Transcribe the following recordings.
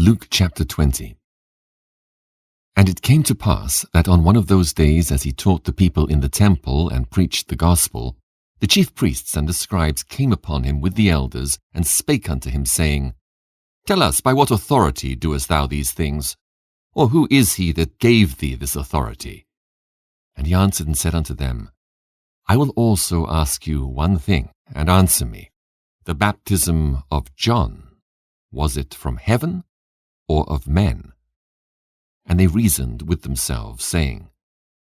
Luke chapter 20. And it came to pass that on one of those days, as he taught the people in the temple and preached the gospel, the chief priests and the scribes came upon him with the elders, and spake unto him, saying, Tell us, by what authority doest thou these things? Or who is he that gave thee this authority? And he answered and said unto them, I will also ask you one thing, and answer me. The baptism of John, was it from heaven or of men? And they reasoned with themselves, saying,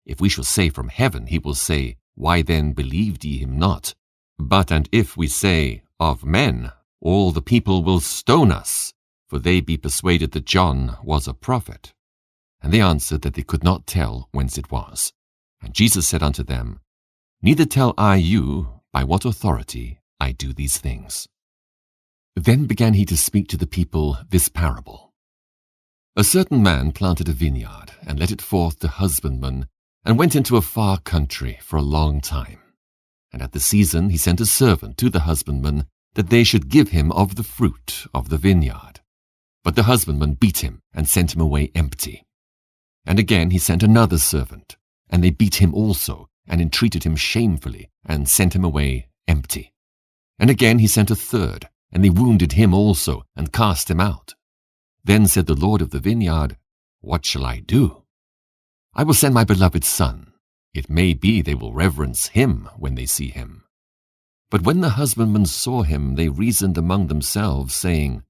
If we shall say from heaven, he will say, Why then believed ye him not? But and if we say, Of men, all the people will stone us, for they be persuaded that John was a prophet. And they answered that they could not tell whence it was. And Jesus said unto them, Neither tell I you by what authority I do these things. Then began he to speak to the people this parable. A certain man planted a vineyard, and let it forth to husbandmen, and went into a far country for a long time. And at the season he sent a servant to the husbandmen, that they should give him of the fruit of the vineyard. But the husbandman beat him, and sent him away empty. And again he sent another servant, and they beat him also, and entreated him shamefully, and sent him away empty. And again he sent a third, and they wounded him also, and cast him out. Then said the Lord of the vineyard, What shall I do? I will send my beloved son. It may be they will reverence him when they see him. But when the husbandmen saw him, they reasoned among themselves, saying,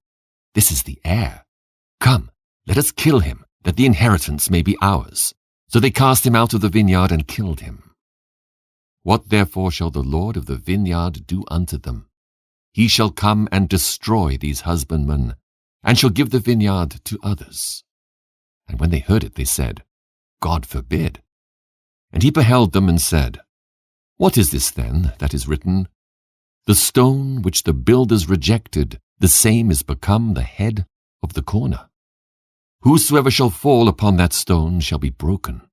This is the heir. Come, let us kill him, that the inheritance may be ours. So they cast him out of the vineyard and killed him. What therefore shall the Lord of the vineyard do unto them? He shall come and destroy these husbandmen, and shall give the vineyard to others. And when they heard it, they said, God forbid. And he beheld them and said, What is this then that is written? The stone which the builders rejected, the same is become the head of the corner. Whosoever shall fall upon that stone shall be broken,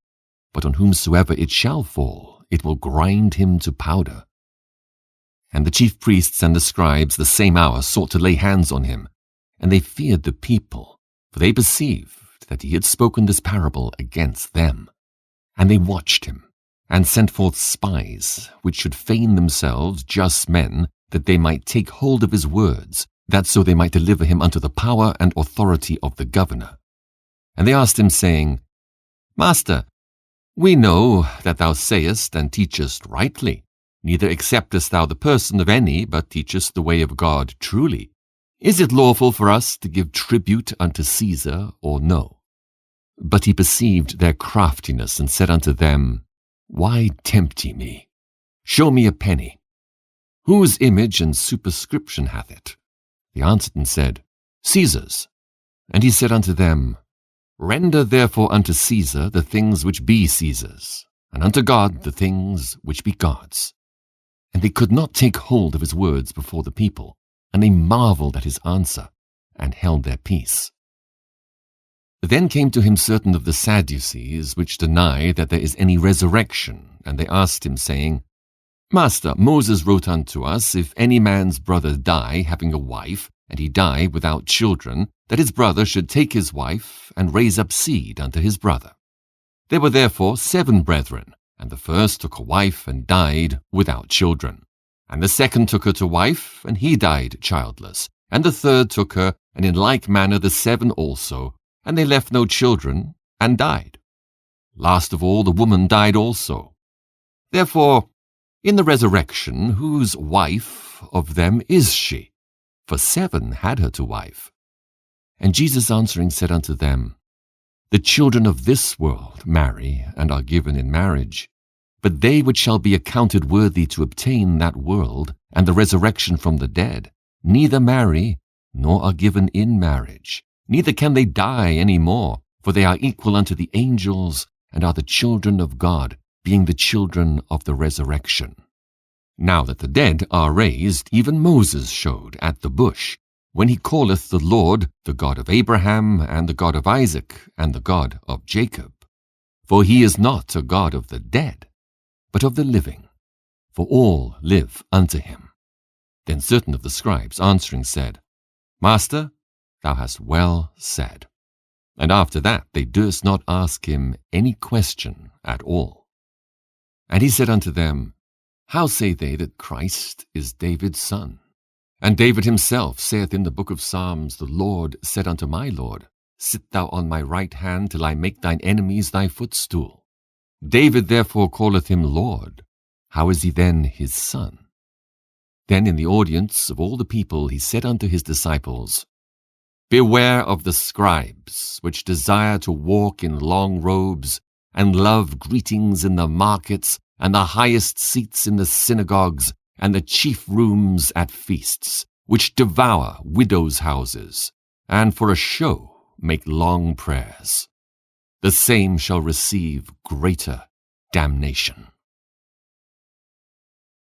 but on whomsoever it shall fall, it will grind him to powder. And the chief priests and the scribes the same hour sought to lay hands on him, and they feared the people, for they perceived that he had spoken this parable against them. And they watched him, and sent forth spies, which should feign themselves just men, that they might take hold of his words, that so they might deliver him unto the power and authority of the governor. And they asked him, saying, Master, we know that thou sayest and teachest rightly, neither acceptest thou the person of any, but teachest the way of God truly. Is it lawful for us to give tribute unto Caesar, or no? But he perceived their craftiness, and said unto them, Why tempt ye me? Show me a penny. Whose image and superscription hath it? They answered and said, Caesar's. And he said unto them, Render therefore unto Caesar the things which be Caesar's, and unto God the things which be God's. And they could not take hold of his words before the people, and they marveled at his answer, and held their peace. Then came to him certain of the Sadducees, which deny that there is any resurrection, and they asked him, saying, Master, Moses wrote unto us, if any man's brother die, having a wife, and he die without children, that his brother should take his wife, and raise up seed unto his brother. There were therefore 7 brethren, and the first took a wife, and died without children. And the second took her to wife, and he died childless. And the third took her, and in like manner the 7 also, and they left no children, and died. Last of all the woman died also. Therefore, in the resurrection, whose wife of them is she? For 7 had her to wife. And Jesus answering said unto them, The children of this world marry, and are given in marriage. But they which shall be accounted worthy to obtain that world, and the resurrection from the dead, neither marry, nor are given in marriage, neither can they die any more, for they are equal unto the angels, and are the children of God, being the children of the resurrection. Now that the dead are raised, even Moses showed at the bush, when he calleth the Lord the God of Abraham, and the God of Isaac, and the God of Jacob. For he is not a God of the dead, but of the living, for all live unto him. Then certain of the scribes answering said, Master, Thou hast well said. And after that they durst not ask him any question at all. And he said unto them, How say they that Christ is David's son? And David himself saith in the book of Psalms, The Lord said unto my Lord, Sit thou on my right hand till I make thine enemies thy footstool. David therefore calleth him Lord. How is he then his son? Then in the audience of all the people he said unto his disciples, Beware of the scribes, which desire to walk in long robes, and love greetings in the markets, and the highest seats in the synagogues, and the chief rooms at feasts, which devour widows' houses, and for a show make long prayers. The same shall receive greater damnation.